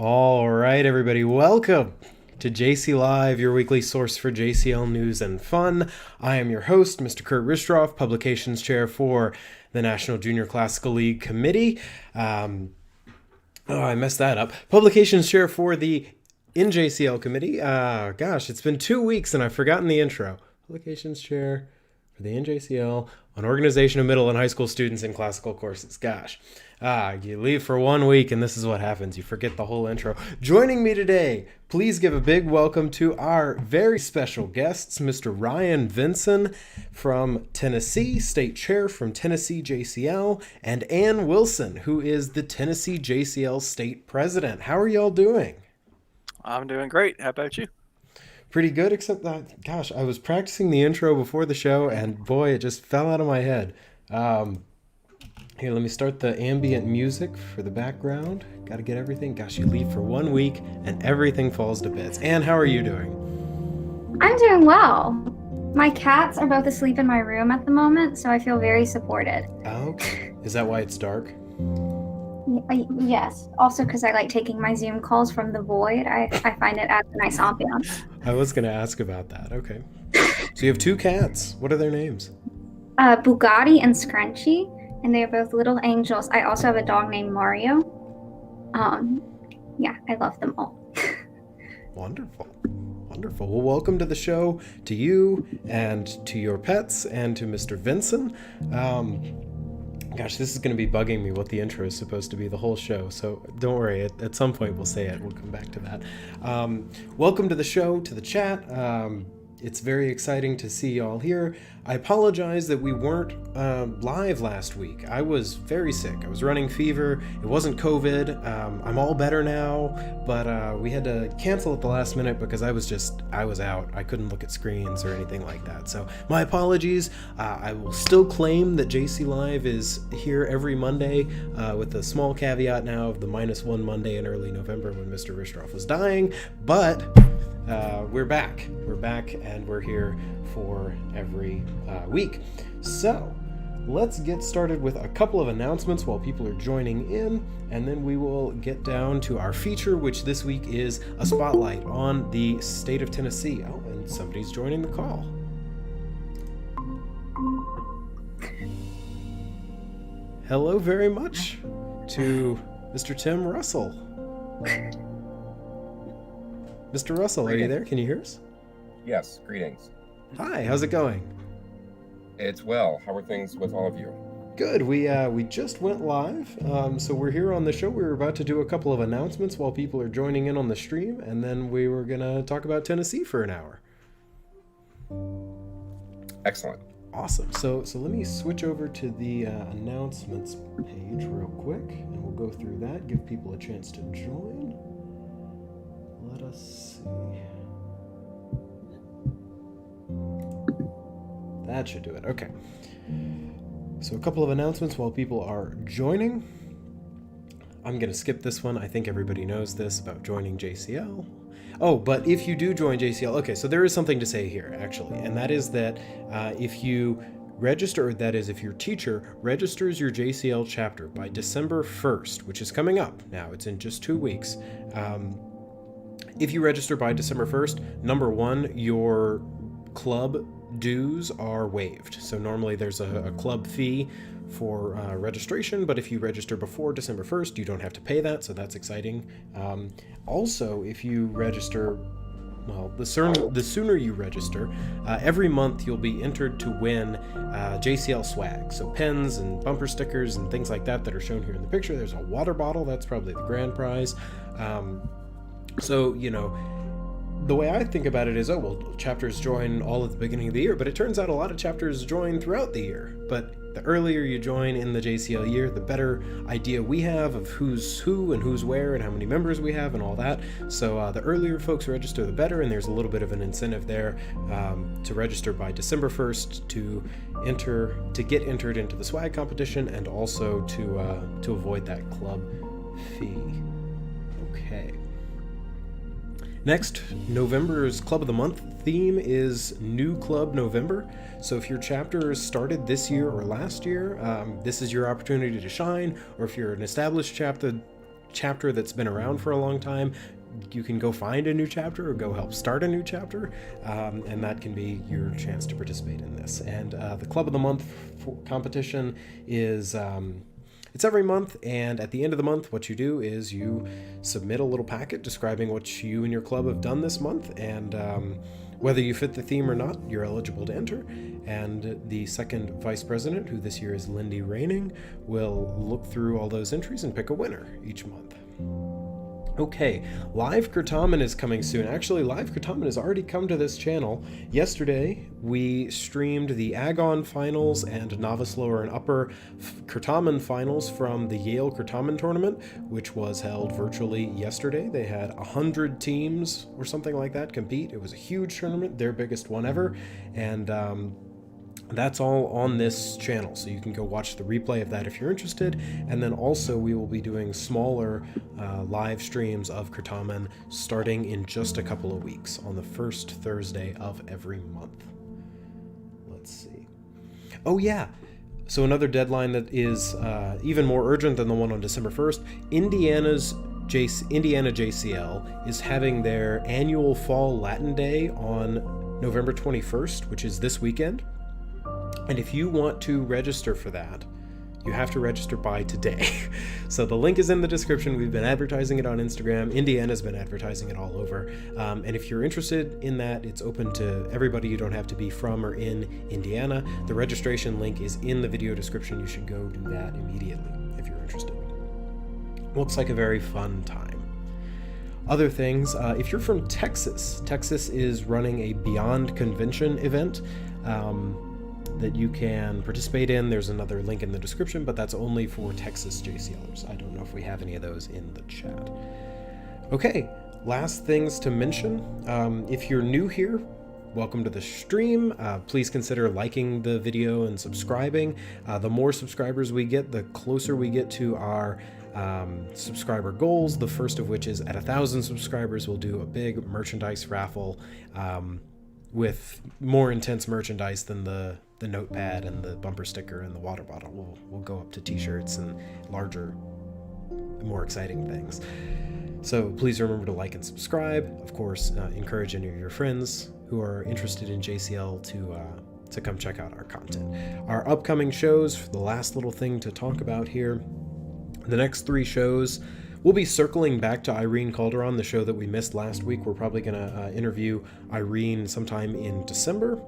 All right, everybody, welcome to JCLive, your weekly source for JCL news and fun. I am your host, Mr. Kurt Ristroff, Publications Chair for the National Junior Classical League Committee. I messed that up. Publications Chair for the NJCL Committee. Gosh, it's been 2 weeks and I've forgotten the intro. Publications Chair for the NJCL on organization of middle and high school students in classical courses. Gosh. You leave for 1 week and this is what happens. You forget the whole intro. Joining me today, please give a big welcome to our very special guests, Mr. Ryan Vinson from Tennessee, State Chair from Tennessee JCL, and Ann Wilson, who is the Tennessee JCL State President. How are y'all doing? I'm doing great. How about you? Pretty good, except that, gosh, I was practicing the intro before the show, and boy, it just fell out of my head. Here, let me start the ambient music for the background. Got to get everything. Gosh, you leave for 1 week, and everything falls to bits. Ann, how are you doing? I'm doing well. My cats are both asleep in my room at the moment, so I feel very supported. Okay. Is that why it's dark? Yes. Also because I like taking my Zoom calls from the void. I find it adds a nice ambiance. I was going to ask about that. Okay. So you have 2 cats. What are their names? Bugatti and Scrunchy, and they are both little angels. I also have a dog named Mario. Yeah, I love them all. Wonderful. Wonderful. Well, welcome to the show, to you and to your pets and to Mr. Vinson. Gosh, this is going to be bugging me what the intro is supposed to be the whole show, so don't worry. At some point we'll say it. We'll come back to that. Welcome to the show, to the chat. It's very exciting to see y'all here. I apologize that we weren't live last week. I was very sick. I was running fever. It wasn't COVID. I'm all better now, but we had to cancel at the last minute because I was out. I couldn't look at screens or anything like that. So my apologies. I will still claim that JCLive is here every Monday with a small caveat now of the -1 Monday in early November when Mr. Ristroff was dying, but we're back. We're back and we're here for every week. So let's get started with a couple of announcements while people are joining in, and then we will get down to our feature, which this week is a spotlight on the state of Tennessee. Oh, and somebody's joining the call. Hello very much to Mr. Tim Russell. Mr. Russell, are you there? Can you hear us? Yes, greetings. Hi, how's it going? It's well. How are things with all of you? Good. We just went live, so we're here on the show. We were about to do a couple of announcements while people are joining in on the stream, and then we were going to talk about Tennessee for an hour. Excellent. Awesome. So let me switch over to the announcements page real quick, and we'll go through that, give people a chance to join. Let us see. That should do it. Okay. So a couple of announcements while people are joining. I'm going to skip this one. I think everybody knows this about joining JCL. Oh, but if you do join JCL, okay, so there is something to say here, actually, and that is that if you register, or that is if your teacher registers your JCL chapter by December 1st, which is coming up now, it's in just 2 weeks. If you register by December 1st, number one, your club dues are waived. So normally there's a club fee for registration, but if you register before December 1st, you don't have to pay that, so that's exciting. Also, if you register, well, the sooner you register, every month you'll be entered to win JCL swag, so pens and bumper stickers and things like that are shown here in the picture. There's a water bottle, that's probably the grand prize. So, you know, the way I think about it is, oh, well, chapters join all at the beginning of the year, but it turns out a lot of chapters join throughout the year. But the earlier you join in the JCL year, the better idea we have of who's who and who's where and how many members we have and all that. So the earlier folks register, the better, and there's a little bit of an incentive there to register by December 1st to get entered into the swag competition, and also to avoid that club fee. Okay. Next, November's Club of the Month theme is New Club November. So if your chapter started this year or last year, this is your opportunity to shine. Or if you're an established chapter chapter that's been around for a long time, you can go find a new chapter or go help start a new chapter, and that can be your chance to participate in this. And the Club of the Month competition is it's every month, and at the end of the month, what you do is you submit a little packet describing what you and your club have done this month, and whether you fit the theme or not, you're eligible to enter. And the second vice president, who this year is Lindy Raining, will look through all those entries and pick a winner each month. Okay, Live Kurtaman is coming soon. Actually, Live Kurtaman has already come to this channel. Yesterday, we streamed the Agon Finals and Novice Lower and Upper Kurtaman Finals from the Yale Kurtaman Tournament, which was held virtually yesterday. They had 100 teams or something like that compete. It was a huge tournament, their biggest one ever, and that's all on this channel, so you can go watch the replay of that if you're interested. And then also we will be doing smaller live streams of Kurtaman starting in just a couple of weeks on the first Thursday of every month. Let's see. Oh yeah, so another deadline that is even more urgent than the one on December 1st, Indiana JCL is having their annual Fall Latin Day on November 21st, which is this weekend. And if you want to register for that, you have to register by today. So the link is in the description. We've been advertising it on Instagram. Indiana's been advertising it all over. And if you're interested in that, it's open to everybody. You don't have to be from or in Indiana. The registration link is in the video description. You should go do that immediately if you're interested. Looks like a very fun time. Other things, if you're from Texas, Texas is running a Beyond Convention event that you can participate in. There's another link in the description, but that's only for Texas JCLers. I don't know if we have any of those in the chat. Okay, last things to mention. If you're new here, welcome to the stream. Please consider liking the video and subscribing. The more subscribers we get, the closer we get to our subscriber goals, the first of which is at 1,000 subscribers, we'll do a big merchandise raffle with more intense merchandise than the notepad and the bumper sticker and the water bottle. We'll go up to t-shirts and larger, more exciting things. So please remember to like and subscribe. Of course, encourage any of your friends who are interested in JCL to come check out our content. Our upcoming shows, the last little thing to talk about here, the next 3 shows, we'll be circling back to Irene Calderon, the show that we missed last week. We're probably going to interview Irene sometime in December.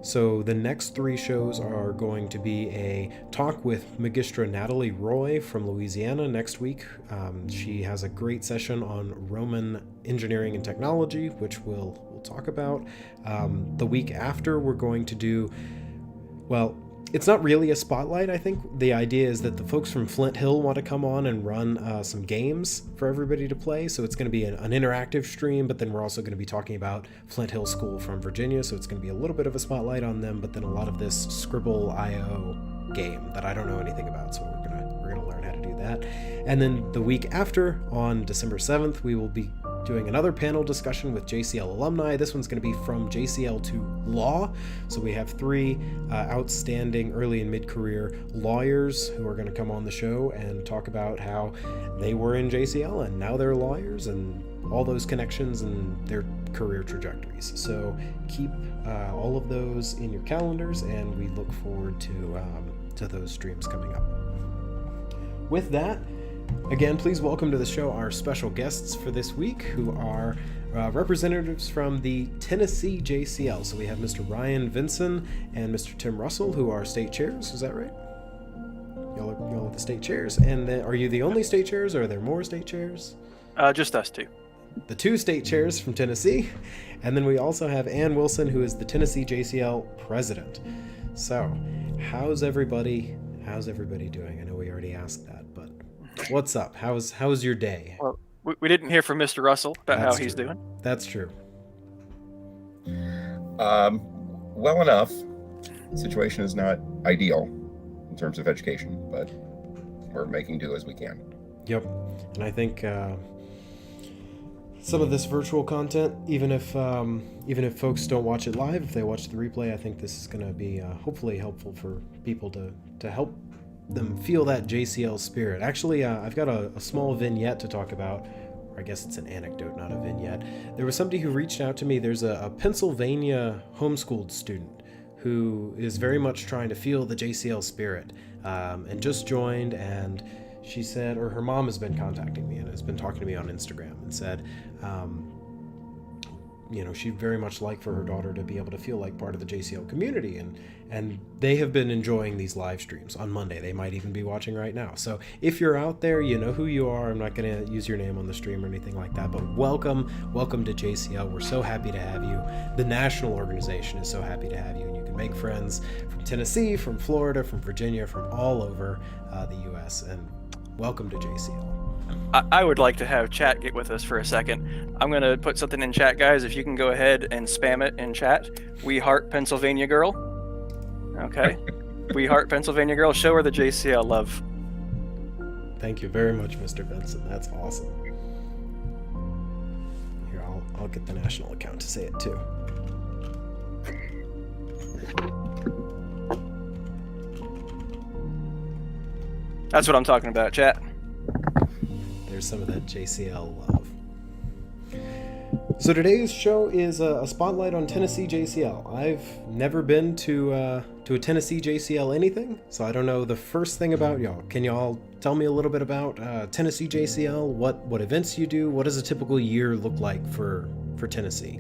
So the next 3 shows are going to be a talk with Magistra Natalie Roy from Louisiana next week. She has a great session on Roman engineering and technology, which we'll talk about. The week after, we're going to do, well, it's not really a spotlight. I think the idea is that the folks from Flint Hill want to come on and run some games for everybody to play. So it's going to be an interactive stream, but then we're also going to be talking about Flint Hill School from Virginia. So it's going to be a little bit of a spotlight on them, but then a lot of this Scribble.io game that I don't know anything about. So we're gonna learn how to do that. And then the week after, on December 7th, we will be doing another panel discussion with JCL alumni. This one's going to be from JCL to law. So we have 3 outstanding early and mid-career lawyers who are going to come on the show and talk about how they were in JCL and now they're lawyers and all those connections and their career trajectories. So keep all of those in your calendars, and we look forward to those streams coming up. With that, again, please welcome to the show our special guests for this week, who are representatives from the Tennessee JCL. So we have Mr. Ryan Vinson and Mr. Tim Russell, who are state chairs. Is that right? Y'all are the state chairs. And then, are you the only state chairs, or are there more state chairs? Just us 2. The 2 state chairs from Tennessee. And then we also have Ann Wilson, who is the Tennessee JCL president. So how's everybody doing? I know we already asked that, but what's up? How's your day? Well, we didn't hear from Mr. Russell about how he's doing. That's true. Well enough. Situation is not ideal in terms of education, but we're making do as we can. Yep. And I think some of this virtual content, even if folks don't watch it live, if they watch the replay, I think this is going to be hopefully helpful for people to help them feel that JCL spirit. Actually, I've got a small vignette to talk about. Or I guess it's an anecdote, not a vignette. There was somebody who reached out to me. There's a Pennsylvania homeschooled student who is very much trying to feel the JCL spirit, and just joined, and she said, or her mom has been contacting me and has been talking to me on Instagram and said, she'd very much like for her daughter to be able to feel like part of the JCL community, and they have been enjoying these live streams on Monday. They might even be watching right now. So if you're out there, you know who you are. I'm not going to use your name on the stream or anything like that, but welcome to JCL. We're so happy to have you. The national organization is so happy to have you, and you can make friends from Tennessee, from Florida, from Virginia, from all over the U.S., and welcome to JCL. I would like to have chat get with us for a second. I'm going to put something in chat, guys. If you can go ahead and spam it in chat. We heart Pennsylvania girl. Okay. We heart Pennsylvania girl. Show her the JCL love. Thank you very much, Mr. Vinson. That's awesome. Here, I'll get the national account to say it too. That's what I'm talking about, chat. There's some of that JCL love. So today's show is a spotlight on Tennessee JCL. I've never been to a Tennessee JCL anything, so I don't know the first thing about y'all. Can y'all tell me a little bit about Tennessee JCL? What events you do? What does a typical year look like for Tennessee?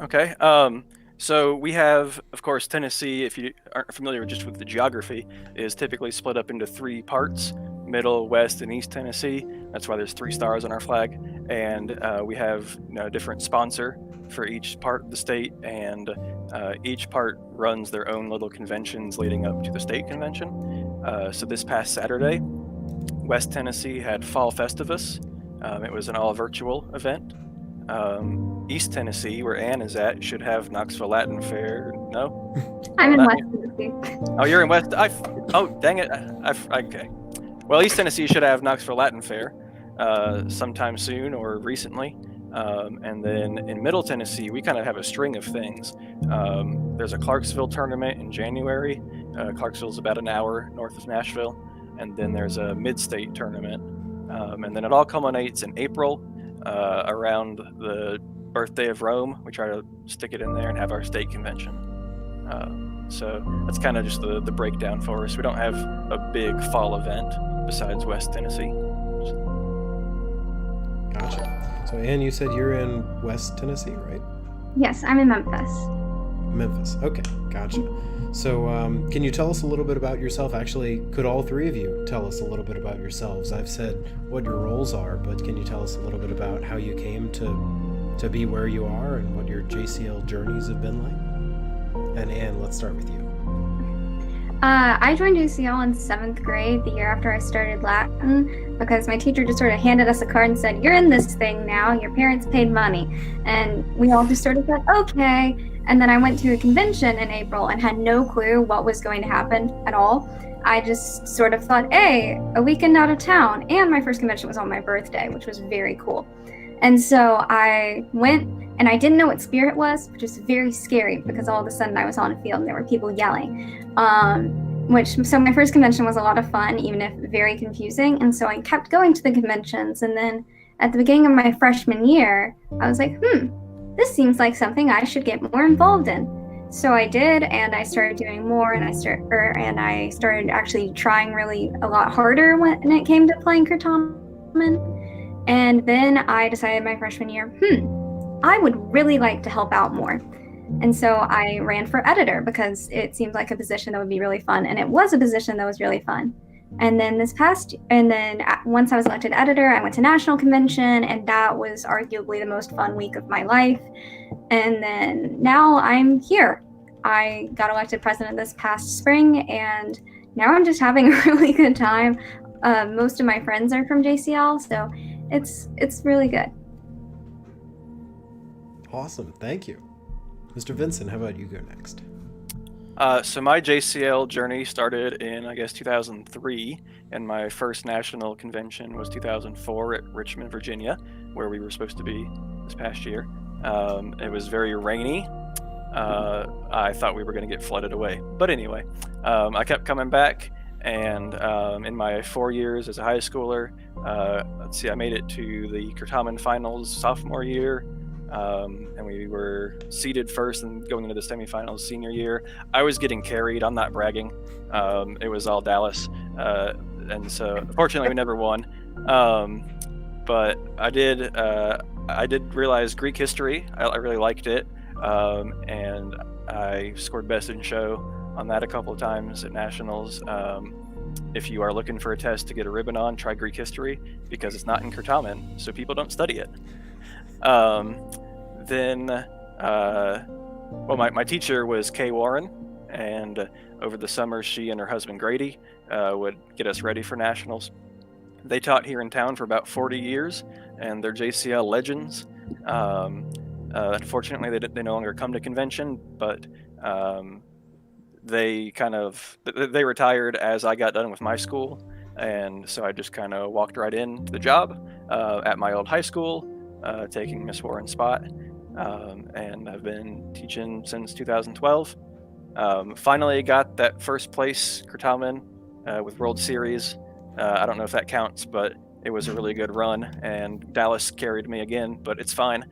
Okay. So we have, of course, Tennessee, if you aren't familiar just with the geography, is typically split up into 3 parts: Middle, West, and East Tennessee. That's why there's 3 stars on our flag. And we have a different sponsor for each part of the state, and each part runs their own little conventions leading up to the state convention. So this past Saturday, West Tennessee had Fall Festivus. It was an all virtual event. East Tennessee, where Ann is at, should have Knoxville Latin Fair. No? I'm in Not West here. Tennessee. Oh, you're in West. Oh, dang it. Okay. Well, East Tennessee should have Knoxville Latin Fair sometime soon or recently. And then in Middle Tennessee, we kind of have a string of things. There's a Clarksville tournament in January. Clarksville's about an hour north of Nashville. And then there's a mid-state tournament. And then it all culminates in April around the birthday of Rome. We try to stick it in there and have our state convention. So that's kind of just the breakdown for us. We don't have a big fall event besides West Tennessee. Gotcha. So Ann, you said you're in West Tennessee, right? Yes, I'm in Memphis. Memphis. Okay, gotcha. So can you tell us a little bit about yourself? Actually, could all 3 of you tell us a little bit about yourselves? I've said what your roles are, but can you tell us a little bit about how you came to be where you are and what your JCL journeys have been like? And Ann, let's start with you. I joined JCL in 7th grade, the year after I started Latin, because my teacher just sort of handed us a card and said, "You're in this thing now, your parents paid money." And we all just sort of said, okay. And then I went to a convention in April and had no clue what was going to happen at all. I just sort of thought, hey, a weekend out of town. And my first convention was on my birthday, which was very cool. And so I went, and I didn't know what spirit was, which was very scary because all of a sudden I was on a field and there were people yelling. So my first convention was a lot of fun, even if very confusing. And so I kept going to the conventions. And then at the beginning of my freshman year, I was like, this seems like something I should get more involved in. So I did, and I started doing more, and I started actually trying really a lot harder when it came to playing Kurtomen. And then I decided my freshman year, I would really like to help out more. And so I ran for editor because it seemed like a position that would be really fun, and it was a position that was really fun. And then once I was elected editor, I went to national convention, and that was arguably the most fun week of my life. And then now I'm here. I got elected president this past spring, and now I'm just having a really good time. Most of my friends are from JCL, so it's really good. Awesome, thank you. Mr. Vinson, how about you go next? So my JCL journey started in, 2003, and my first national convention was 2004 at Richmond, Virginia, where we were supposed to be this past year. It was very rainy. I thought we were going to get flooded away. But anyway, I kept coming back, and in my 4 years as a high schooler, let's see, I made it to the Kurtaman finals sophomore year, and we were seeded first and going into the semifinals senior year. I was getting carried. I'm not bragging. It was all Dallas, and so unfortunately we never won. But I did realize Greek history. I really liked it, and I scored best in show on that a couple of times at nationals. If you are looking for a test to get a ribbon on, try Greek history, because it's not in Kurtaman, so people don't study it. My teacher was Kay Warren, and over the summer she and her husband Grady would get us ready for nationals. They taught here in town for about 40 years, and they're JCL legends. Unfortunately, they no longer come to convention, but they retired as I got done with my school, and so I just kind of walked right into the job at my old high school, taking Miss Warren's spot, and I've been teaching since 2012. Finally got that first place Kurtaman with World Series. I don't know if that counts, but it was a really good run, and Dallas carried me again, but it's fine.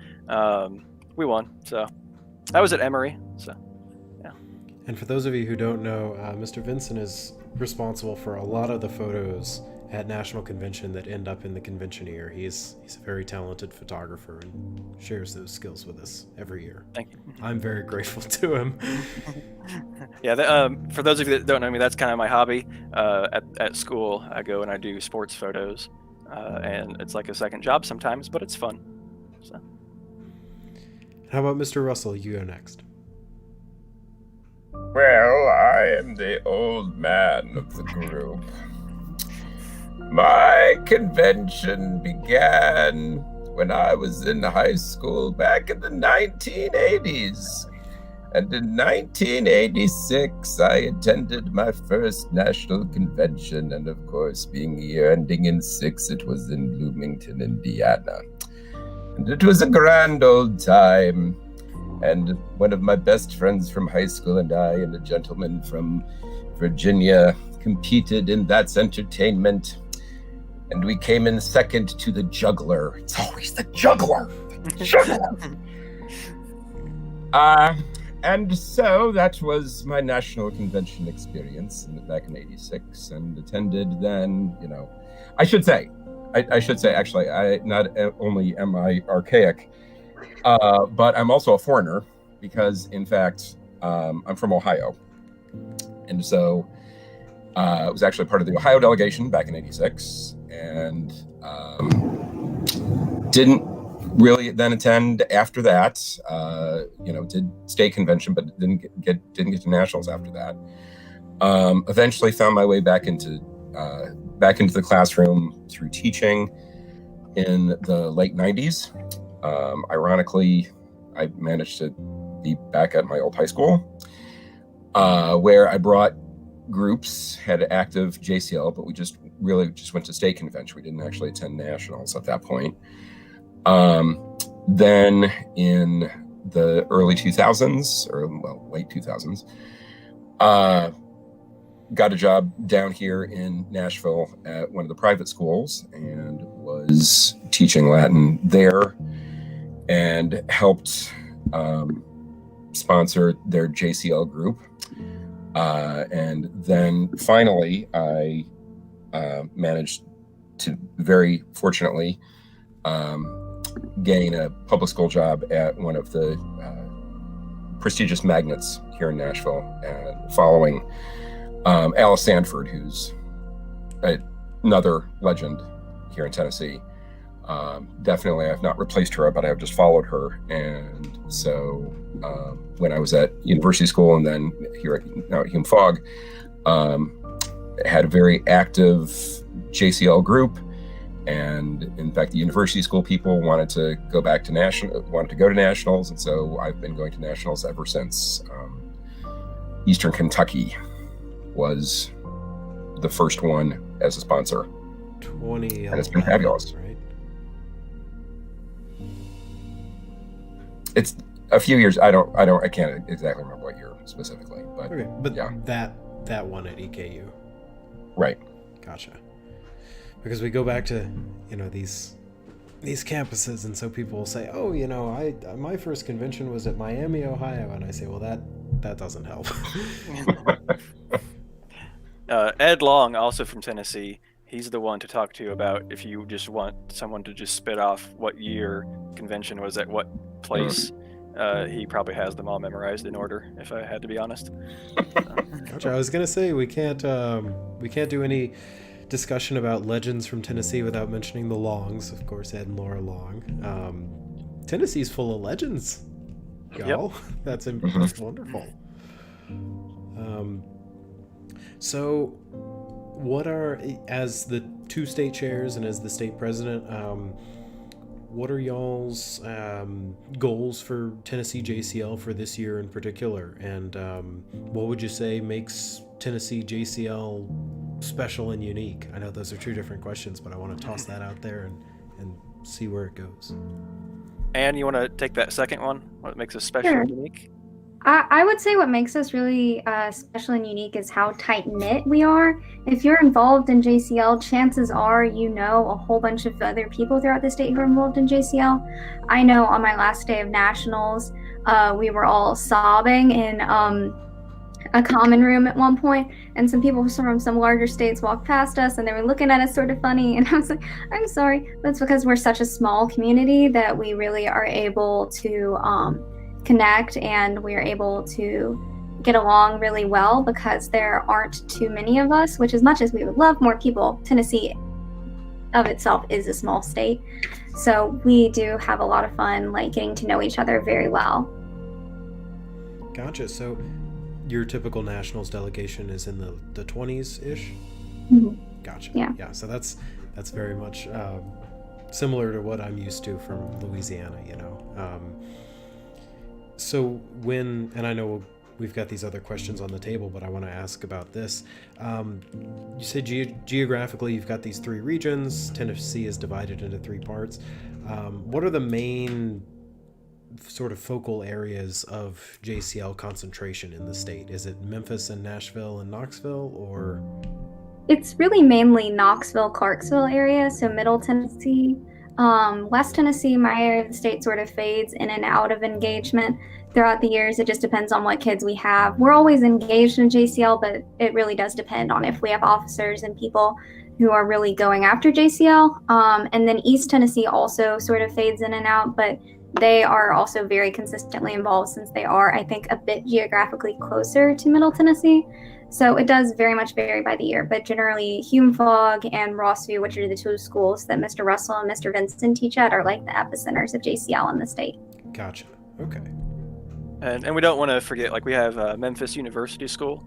We won, so that was at Emory. So, yeah. And for those of you who don't know, Mr. Vinson is responsible for a lot of the photos at National Convention that end up in the convention year. He's a very talented photographer and shares those skills with us every year. Thank you. I'm very grateful to him. Yeah, for those of you that don't know me, that's kind of my hobby. At school, I go and I do sports photos, and it's like a second job sometimes, but it's fun. So. How about Mr. Russell? You go next. Well, I am the old man of the group. My convention began when I was in high school back in the 1980s. And in 1986, I attended my first national convention. And of course, being a year ending in 6, it was in Bloomington, Indiana. And it was a grand old time. And one of my best friends from high school and I and a gentleman from Virginia competed in That's Entertainment. And we came in second to the juggler. It's always the juggler. The juggler. And so that was my national convention experience back in 86, and attended then, I should say, actually, I not only am I archaic, but I'm also a foreigner, because in fact, I'm from Ohio. And so I was actually part of the Ohio delegation back in 86, and didn't really then attend after that. Did state convention, but didn't get to nationals after that. Eventually found my way back into the classroom through teaching in the late 90s. Ironically, I managed to be back at my old high school, where I brought groups, had active JCL, but we just went to state convention. We didn't actually attend nationals at that point. Then in the early 2000s, late 2000s, got a job down here in Nashville at one of the private schools and was teaching Latin there, and helped sponsor their JCL group. And then finally, I managed to, very fortunately, gain a public school job at one of the prestigious magnets here in Nashville, following Alice Sanford, who's another legend here in Tennessee. Definitely, I've not replaced her, but I've just followed her. And so when I was at university school and then here at Hume Fogg, had a very active JCL group. And in fact, the university school people wanted to go to nationals. And so I've been going to nationals ever since. Eastern Kentucky was the first one as a sponsor. 2011, and it's been fabulous. Right? It's a few years. I can't exactly remember what year specifically, but Okay, but yeah. that that one at EKU. Right. Gotcha. Because we go back to, these campuses, and so people will say, oh, my first convention was at Miami, Ohio, and I say, well, that doesn't help. Ed Long, also from Tennessee, he's the one to talk to about if you just want someone to just spit off what year convention was at what place. He probably has them all memorized in order, if I had to be honest. Gotcha. I was gonna say we can't do any discussion about legends from Tennessee without mentioning the Longs, of course, Ed and Laura Long. Tennessee's full of legends, y'all. Yep. That's wonderful. So, what are, as the two state chairs and as the state president, what are y'all's goals for Tennessee JCL for this year in particular? And what would you say makes Tennessee JCL special and unique? I know those are two different questions, but I want to toss that out there and see where it goes. Anne, you want to take that second one? What makes us special and unique? I would say what makes us really special and unique is how tight-knit we are. If you're involved in JCL, chances are you know a whole bunch of other people throughout the state who are involved in JCL. I know on my last day of nationals, we were all sobbing in a common room at one point, and some people from some larger states walked past us, and they were looking at us sort of funny, and I was like, I'm sorry. That's because we're such a small community that we really are able to connect, and we're able to get along really well because there aren't too many of us, which as much as we would love more people, Tennessee of itself is a small state. So we do have a lot of fun getting to know each other very well. Gotcha. So your typical nationals delegation is in the 20s-ish? Mm-hmm. Gotcha. Yeah. So that's very much similar to what I'm used to from Louisiana, So and I know we've got these other questions on the table, but I want to ask about this. You said geographically you've got these three regions. Tennessee is divided into three parts. What are the main sort of focal areas of JCL concentration in the state? Is it Memphis and Nashville and Knoxville, or? It's really mainly Knoxville, Clarksville area, so Middle Tennessee. West Tennessee, my area of the state, sort of fades in and out of engagement throughout the years. It just depends on what kids we have. We're always engaged in JCL, but it really does depend on if we have officers and people who are really going after JCL. And then East Tennessee also sort of fades in and out, but they are also very consistently involved since they are, I think, a bit geographically closer to Middle Tennessee. So it does very much vary by the year, but generally Hume Fogg and Rossview, which are the two schools that Mr. Russell and Mr. Vinson teach at, are like the epicenters of JCL in the state. Gotcha. Okay. And we don't want to forget, we have Memphis University School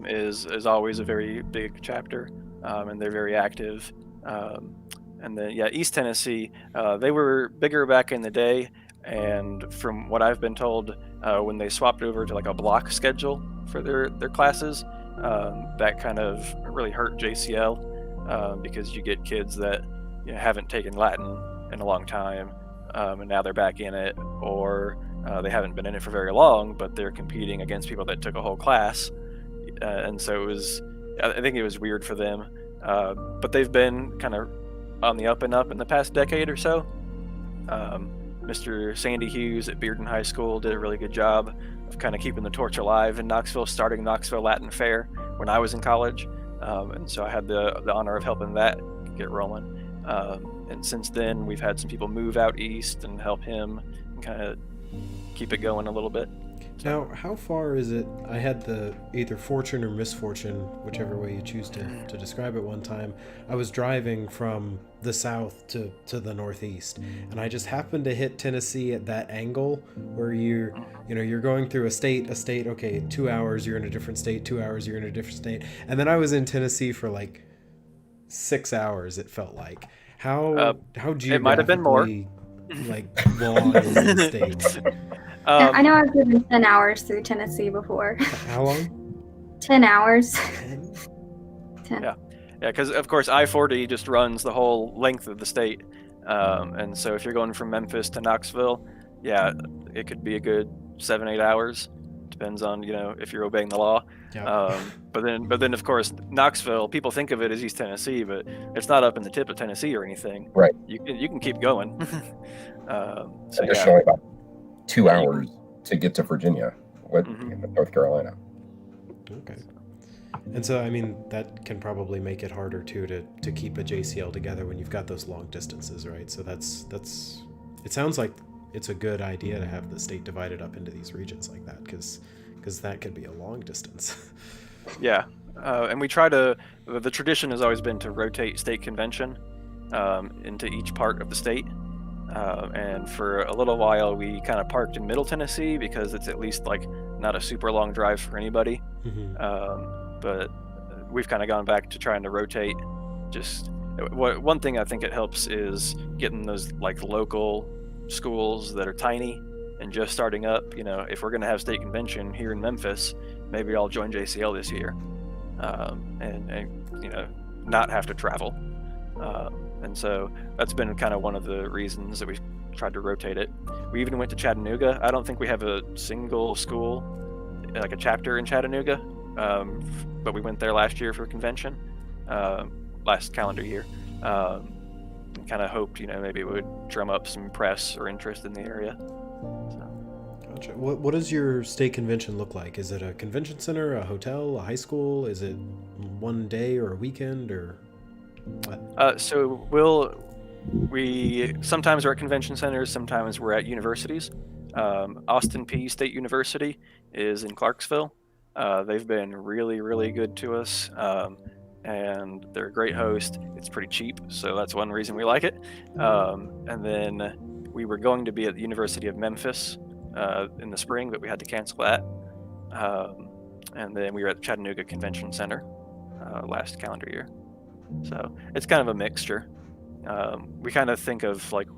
is always a very big chapter, and they're very active. And then, East Tennessee, they were bigger back in the day, and from what I've been told, when they swapped over to a block schedule for their classes, that kind of really hurt JCL, because you get kids that haven't taken Latin in a long time, and now they're back in it, or they haven't been in it for very long, but they're competing against people that took a whole class, and so I think it was weird for them, but they've been kind of on the up and up in the past decade or so. Mr. Sandy Hughes at Bearden High School did a really good job of kind of keeping the torch alive in Knoxville, starting Knoxville Latin Fair when I was in college, and so I had the honor of helping that get rolling. And since then, we've had some people move out east and help him and kind of keep it going a little bit. Now, how far is it? I had the either fortune or misfortune, whichever way you choose to describe it one time. I was driving from the south to the northeast, and I just happened to hit Tennessee at that angle where you're going through a state, okay, 2 hours you're in a different state, 2 hours you're in a different state. And then I was in Tennessee for 6 hours, it felt like. How it might have been more. Long is the state? I know I've driven 10 hours through Tennessee before. How long? 10 hours. 10. Yeah, because of course I-40 just runs the whole length of the state, and so if you're going from Memphis to Knoxville, it could be a good 7-8 hours Depends on if you're obeying the law. Yeah. But then of course Knoxville, people think of it as East Tennessee, but it's not up in the tip of Tennessee or anything. Right. You can keep going. Additionally, about 2 hours to get to Virginia, North Carolina. Okay. And so, I mean, that can probably make it harder too to keep a JCL together when you've got those long distances, right? So that's. It sounds like it's a good idea to have the state divided up into these regions like that, because that could be a long distance. Yeah, and we try to. The tradition has always been to rotate state convention into each part of the state. And for a little while, we kind of parked in Middle Tennessee because it's at least like not a super long drive for anybody. But we've kind of gone back to trying to rotate. Just one thing I think it helps is getting those like local schools that are tiny and just starting up. If we're going to have state convention here in Memphis, maybe I'll join JCL this year, and not have to travel. And so that's been kind of one of the reasons that we've tried to rotate it. We even went to Chattanooga. I don't think we have a single school, like a chapter in Chattanooga, but we went there last year for a convention, last calendar year. Kind of hoped, maybe it would drum up some press or interest in the area. So. Gotcha. What does your state convention look like? Is it a convention center, a hotel, a high school? Is it one day or a weekend or what? So we sometimes are at convention centers, sometimes we're at universities. Austin Peay State University is in Clarksville. They've been really, really good to us, and they're a great host. It's pretty cheap, so that's one reason we like it. And then we were going to be at the University of Memphis in the spring, but we had to cancel that. And then we were at the Chattanooga Convention Center last calendar year. So it's kind of a mixture. We kind of think of like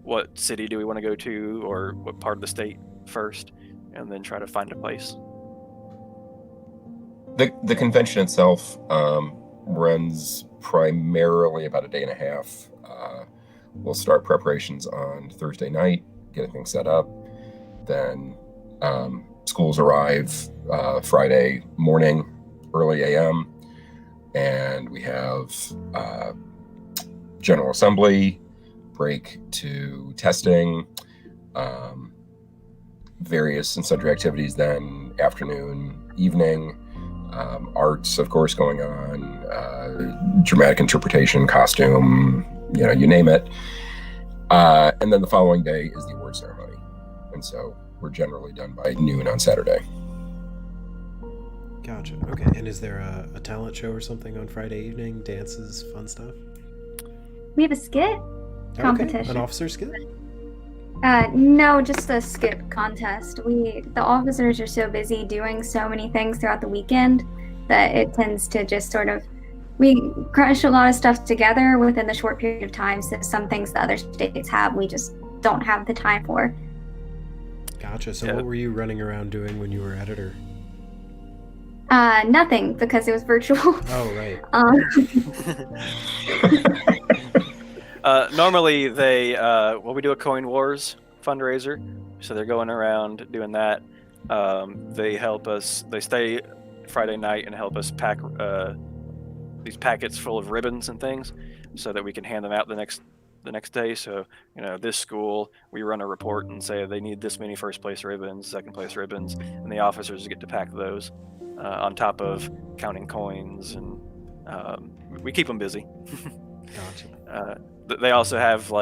what city do we want to go to or what part of the state first, and then try to find a place. The convention itself runs primarily about a day and a half. We'll start preparations on Thursday night, getting things set up. Then schools arrive Friday morning, early AM. And we have General Assembly, break to testing, various and sundry activities then, afternoon, evening, arts, of course, going on, dramatic interpretation, costume, you name it. And then the following day is the award ceremony. And so we're generally done by noon on Saturday. Gotcha. Okay. And is there a talent show or something on Friday evening? Dances, fun stuff? We have a skit competition. Okay. An officer skit? No, just a skit contest. The officers are so busy doing so many things throughout the weekend that it tends to just sort of, we crush a lot of stuff together within the short period of time. So some things the other states have, we just don't have the time for. Gotcha. So what were you running around doing when you were editor? Nothing, because it was virtual. Oh, right. Normally we do a Coin Wars fundraiser, so they're going around doing that. They help us, they stay Friday night and help us pack these packets full of ribbons and things so that we can hand them out the next day. So, this school, we run a report and say they need this many first place ribbons, second place ribbons, and the officers get to pack those. On top of counting coins, and we keep them busy. Gotcha. They also have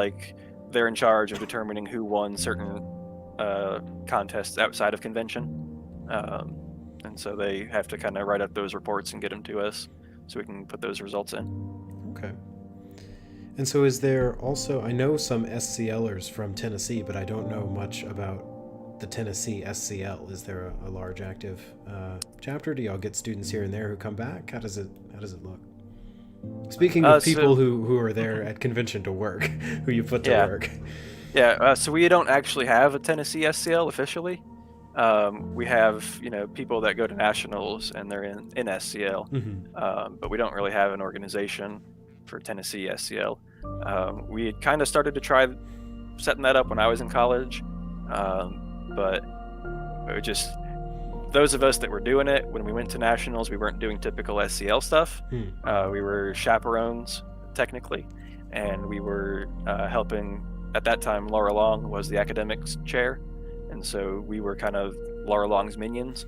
they're in charge of determining who won certain contests outside of convention, and so they have to kind of write up those reports and get them to us so we can put those results in. Okay. And so is there also, I know some SCLers from Tennessee, but I don't know much about the Tennessee SCL. Is there a large active chapter? Do y'all get students here and there who come back? How does it look? Speaking of people who are there at convention to work, who you put to work. Yeah, so we don't actually have a Tennessee SCL officially. We have people that go to nationals and they're in SCL, but we don't really have an organization for Tennessee SCL. We had kind of started to try setting that up when I was in college. But it just those of us that were doing it, when we went to nationals, we weren't doing typical SCL stuff. We were chaperones, technically, and we were helping. At that time, Laura Long was the academics chair, and so we were kind of Laura Long's minions,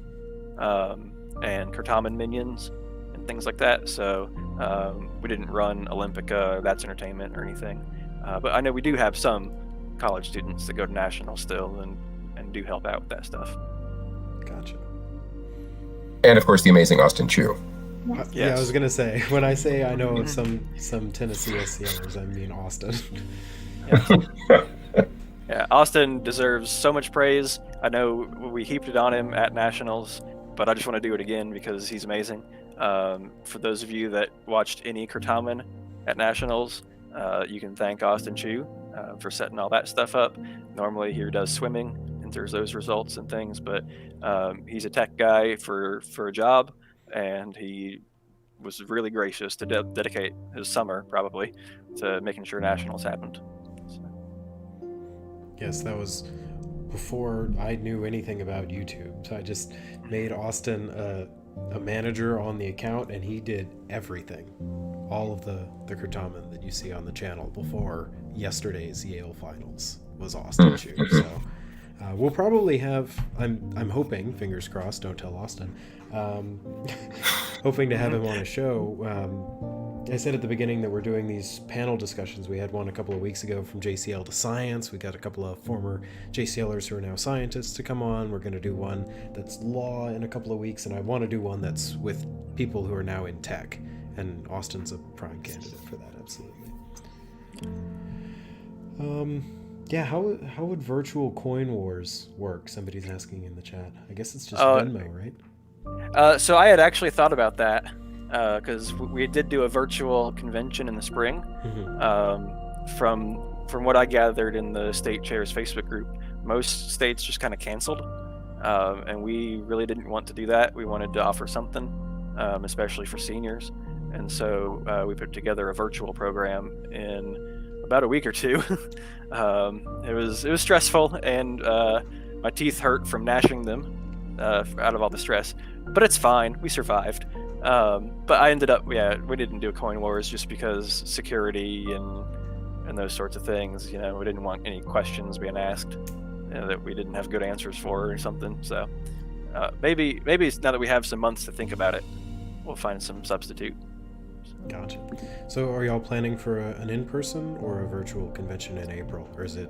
and Kurtaman minions, and things like that. So we didn't run Olympica, That's Entertainment, or anything. But I know we do have some college students that go to nationals still and do help out with that stuff. Gotcha. And of course, the amazing Austin Chu. Yes. Yeah, I was gonna say, when I say I know of some Tennessee SCLers, I mean Austin. Yeah, Austin deserves so much praise. I know we heaped it on him at nationals, but I just want to do it again because he's amazing. For those of you that watched any Kurtaman at nationals, you can thank Austin Chu for setting all that stuff up. Normally he does swimming and there's those results and things, but he's a tech guy for a job, and he was really gracious to dedicate his summer probably to making sure nationals happened. Yes, that was before I knew anything about YouTube. So I just made Austin a manager on the account, and he did everything. All of the Kurtaman that you see on the channel before yesterday's Yale finals was Austin Chu. So we'll probably have, I'm hoping, fingers crossed, don't tell Austin, hoping to have him on a show. I said at the beginning that we're doing these panel discussions. We had one a couple of weeks ago from JCL to science. We got a couple of former JCLers who are now scientists to come on. We're going to do one that's law in a couple of weeks, and I want to do one that's with people who are now in tech. And Austin's a prime candidate for that, absolutely. Yeah, how would virtual coin wars work? Somebody's asking in the chat. I guess it's just Venmo, right? So I had actually thought about that. Because we did do a virtual convention in the spring. From what I gathered in the state chair's Facebook group, most states just kind of canceled, and we really didn't want to do that. We wanted to offer something, especially for seniors, and so we put together a virtual program in about a week or two. It was stressful, and my teeth hurt from gnashing them out of all the stress, but it's fine. We survived. But I ended up, we didn't do a coin wars just because security and those sorts of things. We didn't want any questions being asked that we didn't have good answers for or something. So maybe now that we have some months to think about it, we'll find some substitute. Gotcha. So are y'all planning for an in-person or a virtual convention in April, or is it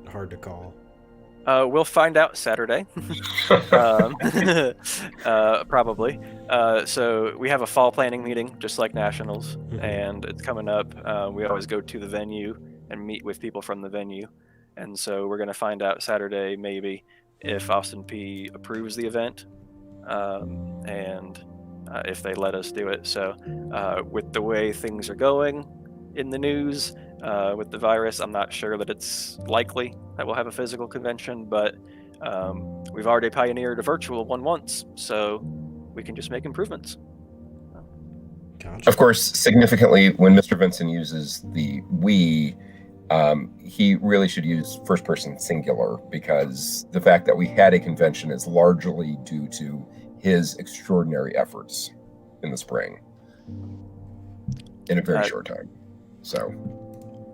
hard to call? We'll find out Saturday, probably. So we have a fall planning meeting, just like nationals, and it's coming up. We always go to the venue and meet with people from the venue, and so we're going to find out Saturday maybe if Austin P approves the event, and if they let us do it. So with the way things are going in the news, with the virus, I'm not sure that it's likely that we'll have a physical convention, but we've already pioneered a virtual one once, so we can just make improvements. Gotcha. Of course, significantly, when Mr. Vinson uses the we, he really should use first person singular, because the fact that we had a convention is largely due to his extraordinary efforts in the spring in a very short time. So.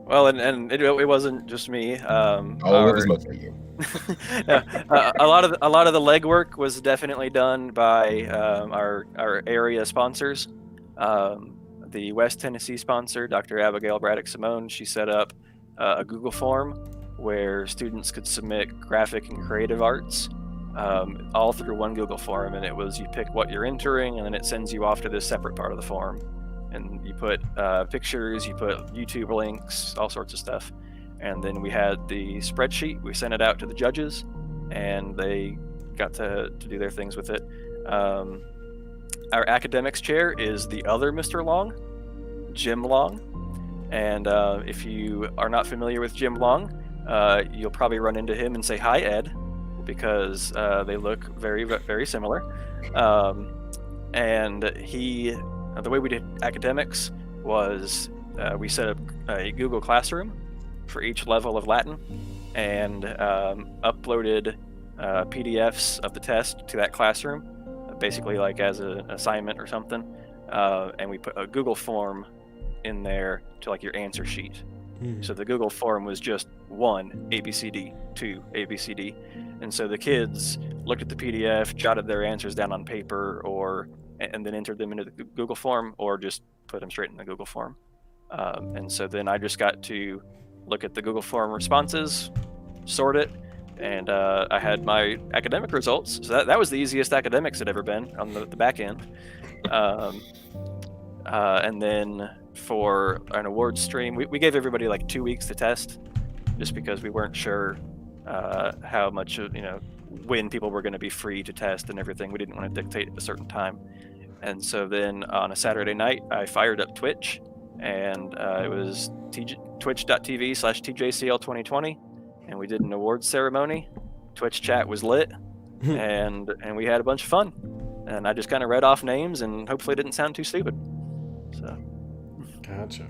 Well, and it wasn't just me. It was mostly you. A lot of the legwork was definitely done by our area sponsors. The West Tennessee sponsor, Dr. Abigail Braddock Simone, she set up a Google form where students could submit graphic and creative arts all through one Google form, and it was you pick what you're entering, and then it sends you off to this separate part of the form. And you put pictures, you put YouTube links, all sorts of stuff. And then we had the spreadsheet. We sent it out to the judges, and they got to do their things with it. Our academics chair is the other Mr. Long, Jim Long. And if you are not familiar with Jim Long, you'll probably run into him and say, "Hi, Ed," because they look very, very similar. And the way we did academics was we set up a Google Classroom for each level of Latin, and uploaded PDFs of the test to that classroom, basically like as an assignment or something, and we put a Google form in there to like your answer sheet. So the Google form was just 1 ABCD, 2 ABCD, and so the kids looked at the PDF, jotted their answers down on paper, and then entered them into the Google form, or just put them straight in the Google form. And so then I just got to look at the Google form responses, sort it, and I had my academic results. So that was the easiest academics had ever been on the back end. And then for an award stream, we gave everybody like 2 weeks to test, just because we weren't sure how much, when people were going to be free to test and everything. We didn't want to dictate a certain time. And so then on a Saturday night, I fired up Twitch, and it was twitch.tv/TJCL 2020, and we did an awards ceremony. Twitch chat was lit, and we had a bunch of fun. And I just kind of read off names, and hopefully it didn't sound too stupid. So. Gotcha.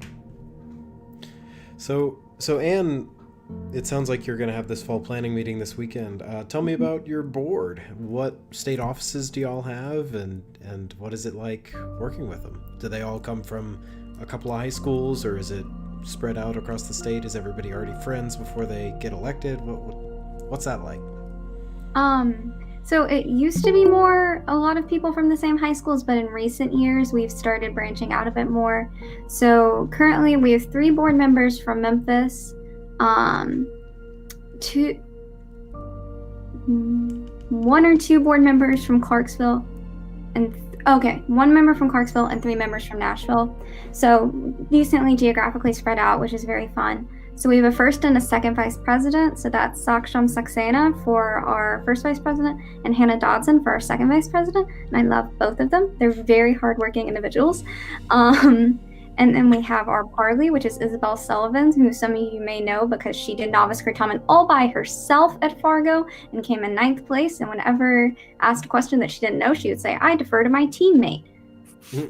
So Anne, it sounds like you're going to have this fall planning meeting this weekend. Tell me about your board. What state offices do y'all have, and what is it like working with them? Do they all come from a couple of high schools, or is it spread out across the state? Is everybody already friends before they get elected? What's that like? So it used to be a lot of people from the same high schools, but in recent years we've started branching out a bit more. So currently we have 3 board members from Memphis, 1 or 2 board members from Clarksville, and 1 member from Clarksville and 3 members from Nashville. So decently geographically spread out, which is very fun. So we have a first and a second vice president. So that's Saksham Saxena for our first vice president and Hannah Dodson for our second vice president. And I love both of them. They're very hardworking individuals. And then we have our parley, which is Isabel Sullivan, who some of you may know because she did novice curtailment all by herself at Fargo and came in 9th place. And whenever asked a question that she didn't know, she would say, "I defer to my teammate,"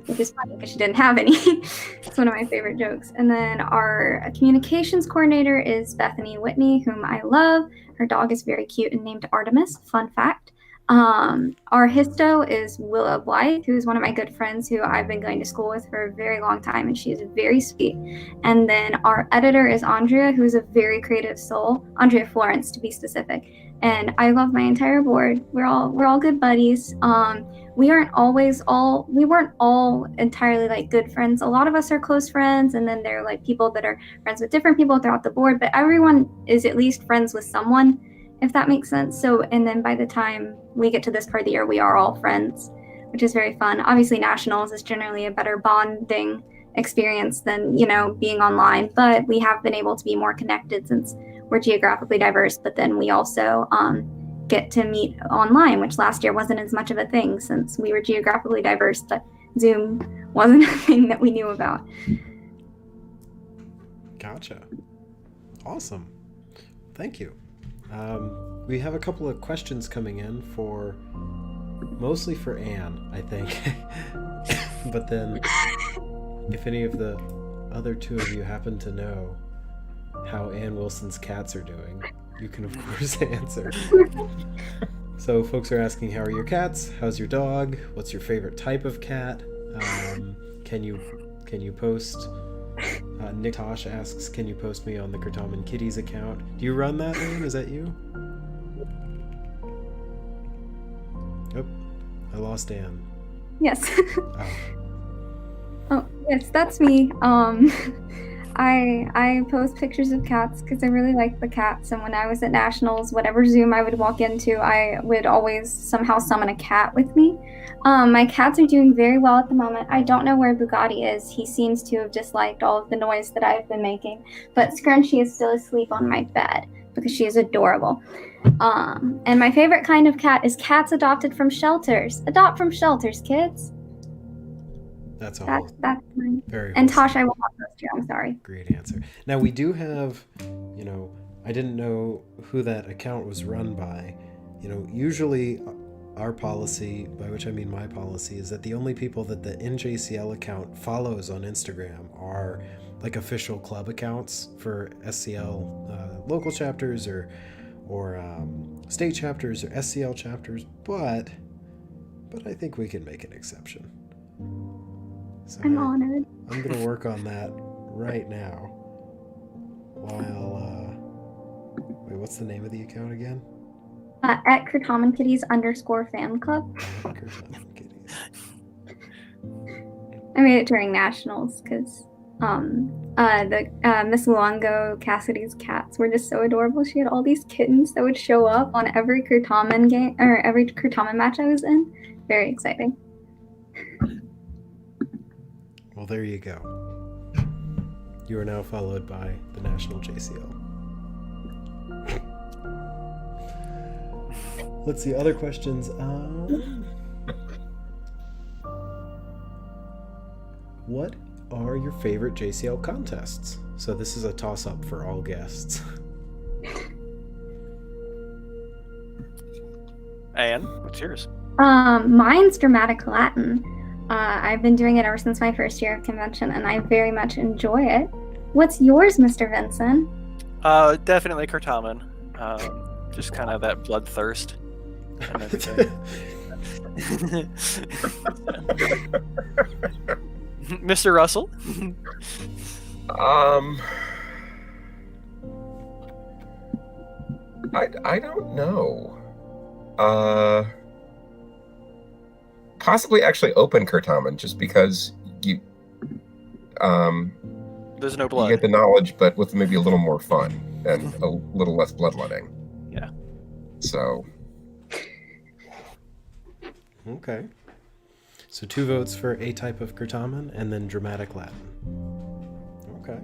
which is funny because she didn't have any. It's one of my favorite jokes. And then our communications coordinator is Bethany Whitney, whom I love. Her dog is very cute and named Artemis. Fun fact. Our histo is Willa Blythe, who is one of my good friends who I've been going to school with for a very long time, and she is very sweet. And then our editor is Andrea, who's a very creative soul, Andrea Florence to be specific. And I love my entire board. We're all good buddies. We weren't all entirely like good friends. A lot of us are close friends, and then there are like people that are friends with different people throughout the board, but everyone is at least friends with someone, if that makes sense. So, and then by the time we get to this part of the year, we are all friends, which is very fun. Obviously, nationals is generally a better bonding experience than, being online, but we have been able to be more connected since we're geographically diverse. But then we also get to meet online, which last year wasn't as much of a thing since we were geographically diverse, but Zoom wasn't a thing that we knew about. Gotcha. Awesome. Thank you. We have a couple of questions coming in mostly for Anne, I think. But then if any of the other 2 of you happen to know how Ann Wilson's cats are doing, you can of course answer. So folks are asking, how are your cats? How's your dog? What's your favorite type of cat? Can you post? Nick Tosh asks, can you post me on the Kurtaman Kitties account? Do you run that, Anne? Is that you? Oh, I lost Anne. Yes. Oh, yes, that's me. I post pictures of cats because I really like the cats, and when I was at nationals, whatever Zoom I would walk into, I would always somehow summon a cat with me. My cats are doing very well at the moment. I don't know where Bugatti is. He seems to have disliked all of the noise that I've been making, but Scrunchy is still asleep on my bed because she is adorable. And my favorite kind of cat is cats adopted from shelters. Adopt from shelters, kids. That's all. That's mine. Very and wholesome. Tosh, I will not post you. I'm sorry. Great answer. Now we do have, I didn't know who that account was run by. Usually our policy, by which I mean my policy, is that the only people that the NJCL account follows on Instagram are like official club accounts for SCL local chapters or state chapters or SCL chapters, but I think we can make an exception. So I'm honored. I'm going to work on that right now. While, wait, what's the name of the account again? At Kurtaman Kitties _fan club. Kurtaman Kitties. I made it during nationals because Miss Luongo Cassidy's cats were just so adorable. She had all these kittens that would show up on every Kurtaman game or every Kurtaman match I was in. Very exciting. Well, there you go. You are now followed by the National JCL. Let's see, other questions. What are your favorite JCL contests? So this is a toss-up for all guests. Anne, what's yours? Mine's Dramatic Latin. I've been doing it ever since my first year of convention, and I very much enjoy it. What's yours, Mr. Vinson? Definitely Kurtaman. Just kind of that bloodthirst and everything. Mr. Russell? I don't know. Possibly actually open Kurtaman, just because you There's no blood. you get the knowledge, but with maybe a little more fun and a little less bloodletting. Yeah. So. Okay. So 2 votes for a type of Kurtaman and then Dramatic Latin. Okay.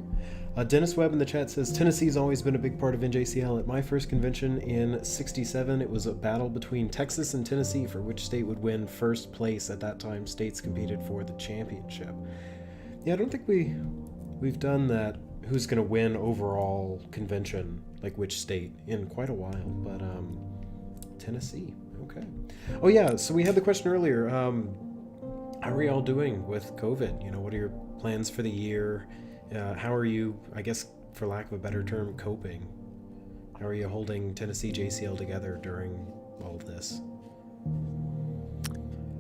Dennis Webb in the chat says, Tennessee's always been a big part of NJCL. At my first convention in '67, it was a battle between Texas and Tennessee for which state would win first place. At that time, states competed for the championship. Yeah, I don't think we've done that who's going to win overall convention, like which state, in quite a while. But Tennessee, okay. Oh yeah, so we had the question earlier. How are y'all doing with COVID? You know, what are your plans for the year? How are you, I guess, for lack of a better term, coping? How are you holding Tennessee JCL together during all of this?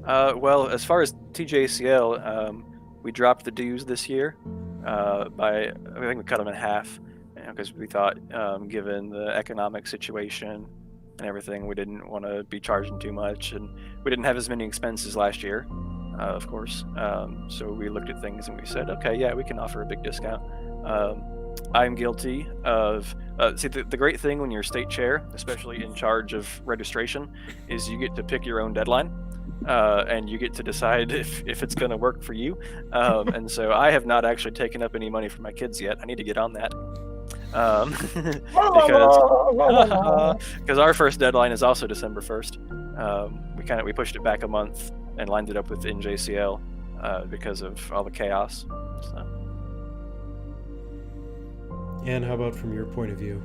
Well, as far as TJCL, we dropped the dues this year I think we cut them in half, because we thought, given the economic situation and everything, we didn't want to be charging too much, and we didn't have as many expenses last year. Of course. So we looked at things and we said, okay, yeah, we can offer a big discount. I'm guilty of, see, the great thing when you're state chair, especially in charge of registration, is you get to pick your own deadline. And you get to decide if it's going to work for you. And so I have not actually taken up any money for my kids yet. I need to get on that. Because our first deadline is also December 1st. We pushed it back a month and lined it up with NJCL because of all the chaos. So. And how about from your point of view?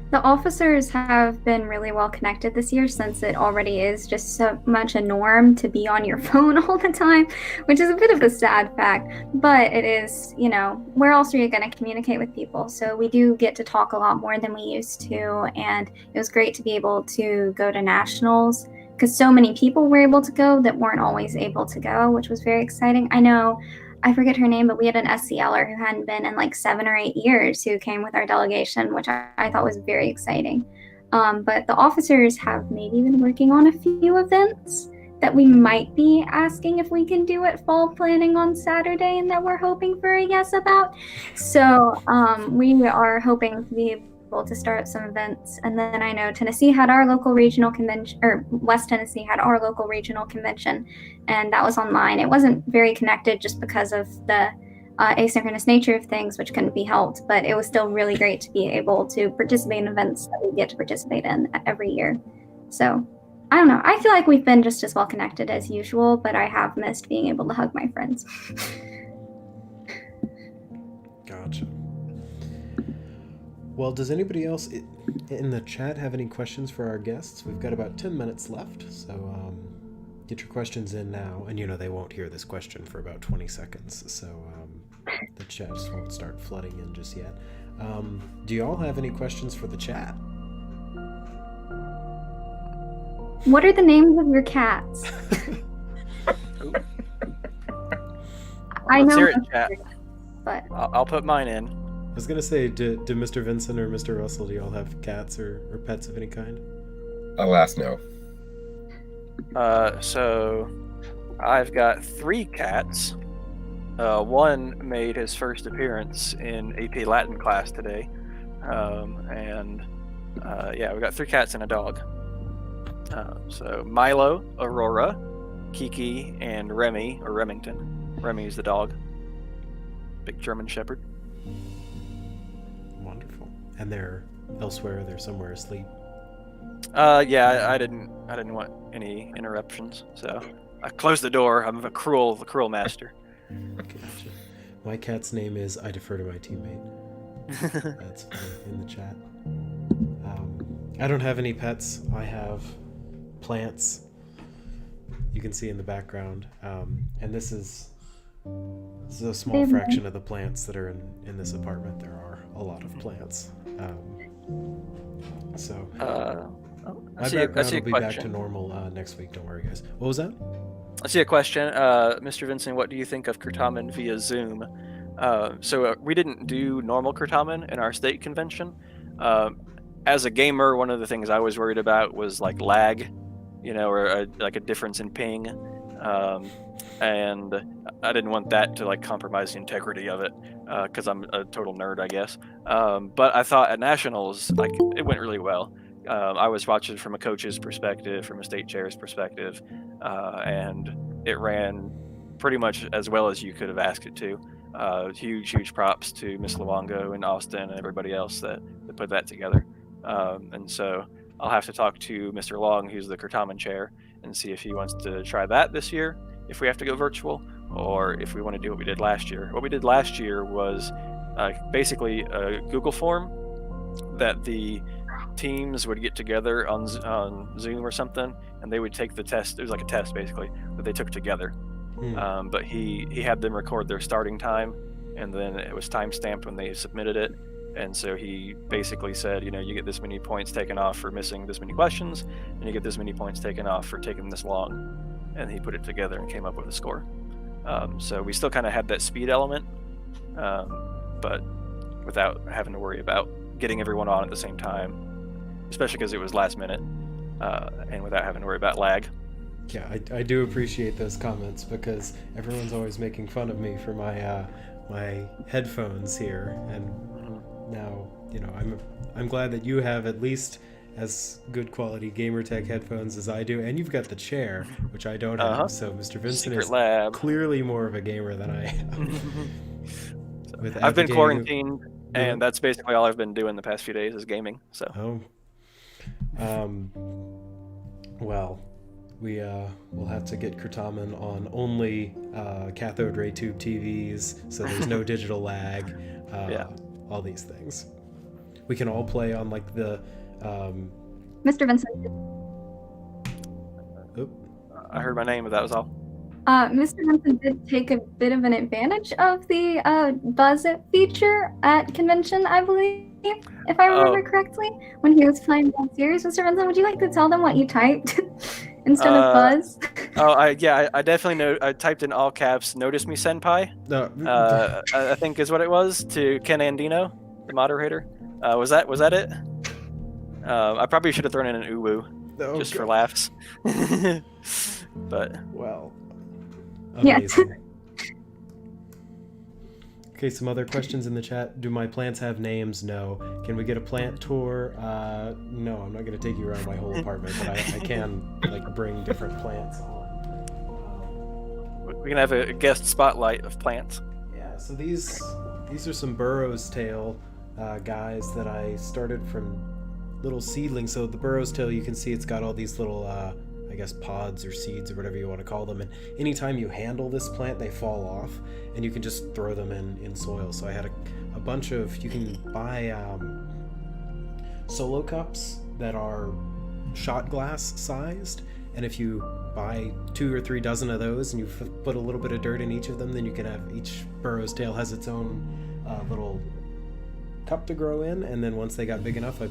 The officers have been really well connected this year, since it already is just so much a norm to be on your phone all the time, which is a bit of a sad fact, but it is, you know, where else are you going to communicate with people? So we do get to talk a lot more than we used to, and it was great to be able to go to nationals, because so many people were able to go that weren't always able to go, which was very exciting. I know, I forget her name, but we had an SCLer who hadn't been in like 7 or 8 years who came with our delegation, which I thought was very exciting. But the officers have maybe been working on a few events that we might be asking if we can do at fall planning on Saturday, and that we're hoping for a yes about. So we are hoping to be able to start some events. And then I know Tennessee had our local regional convention, or West Tennessee had our local regional convention, and that was online. It wasn't very connected just because of the asynchronous nature of things, which couldn't be helped, but it was still really great to be able to participate in events that we get to participate in every year. So I don't know, I feel like we've been just as well connected as usual, but I have missed being able to hug my friends. Gotcha. Well, does anybody else in the chat have any questions for our guests? We've got about 10 minutes left, so get your questions in now. And you know they won't hear this question for about 20 seconds, so the chats won't start flooding in just yet. Do you all have any questions for the chat? What are the names of your cats? I Let's know, hear it, chat. but I'll put mine in. I was gonna say, do Mr. Vinson or Mr. Russell, do y'all have cats or pets of any kind? Alas, no. So I've got 3 cats. One made his first appearance in AP Latin class today. Yeah, we got 3 cats and a dog. So Milo, Aurora, Kiki, and Remy, or Remington. Remy is the dog. Big German Shepherd. Wonderful. And they're elsewhere, they're somewhere asleep. Yeah, I didn't want any interruptions, so I closed the door. I'm the cruel master. Gotcha. My cat's name is I defer to my teammate. That's in the chat. I don't have any pets. I have plants. You can see in the background. And this is a small fraction of the plants that are in this apartment. There are a lot of plants. My background will be back to normal next week. Don't worry, guys. What was that? I see a question. Mr. Vinson, what do you think of Kurtamen via Zoom? So we didn't do normal Kurtamen in our state convention. As a gamer, one of the things I was worried about was like lag, or a difference in ping. And I didn't want that to like compromise the integrity of it, because I'm a total nerd, I guess. But I thought at nationals, like, it went really well. I was watching from a coach's perspective, from a state chair's perspective, and it ran pretty much as well as you could have asked it to. Huge props to Miss Luongo and Austin and everybody else that put that together. And so I'll have to talk to Mr. Long, who's the Kurtamen chair, and see if he wants to try that this year, if we have to go virtual, or if we want to do what we did last year. What we did last year was basically a Google form that the teams would get together on Zoom or something, and they would take the test. It was like a test, basically, that they took together. But he had them record their starting time, and then it was time stamped when they submitted it. And so he basically said, you get this many points taken off for missing this many questions, and you get this many points taken off for taking this long. And he put it together and came up with a score. So we still kind of had that speed element, but without having to worry about getting everyone on at the same time, especially because it was last minute, and without having to worry about lag. Yeah, I do appreciate those comments, because everyone's always making fun of me for my my headphones here, and now I'm glad that you have at least as good quality gamertech headphones as I do, and you've got the chair, which I don't have. So Mr. Vinson is clearly more of a gamer than I am. I've been quarantined, and that's basically all I've been doing the past few days is gaming. So. Well, we'll have to get Kurtamen on only cathode ray tube TVs, so there's no digital lag. All these things. We can all play on like the. Mr. Vinson. I heard my name, but that was all. Mr. Vinson did take a bit of an advantage of the buzz it feature at convention, I believe, if I remember correctly, when he was playing World Series. Mr. Vinson, would you like to tell them what you typed instead of buzz? I definitely know. I typed in all caps, "Notice me, senpai." No. I think is what it was, to Ken Andino, the moderator. Was that it? I probably should have thrown in an uwu just for laughs. But well, amazing. Okay, some other questions in the chat. Do my plants have names? No. Can we get a plant tour? No, I'm not going to take you around my whole apartment, but I can bring different plants on. We can have a guest spotlight of plants. Yeah, so these are some Burrow's Tail guys that I started from little seedlings. So the Burrow's Tail, you can see it's got all these little I guess pods or seeds or whatever you want to call them, and anytime you handle this plant they fall off and you can just throw them in soil. So I had a bunch of, you can buy solo cups that are shot glass sized, and if you buy 2 or 3 dozen of those and you put a little bit of dirt in each of them, then you can have, each Burrow's Tail has its own little cup to grow in, and then once they got big enough,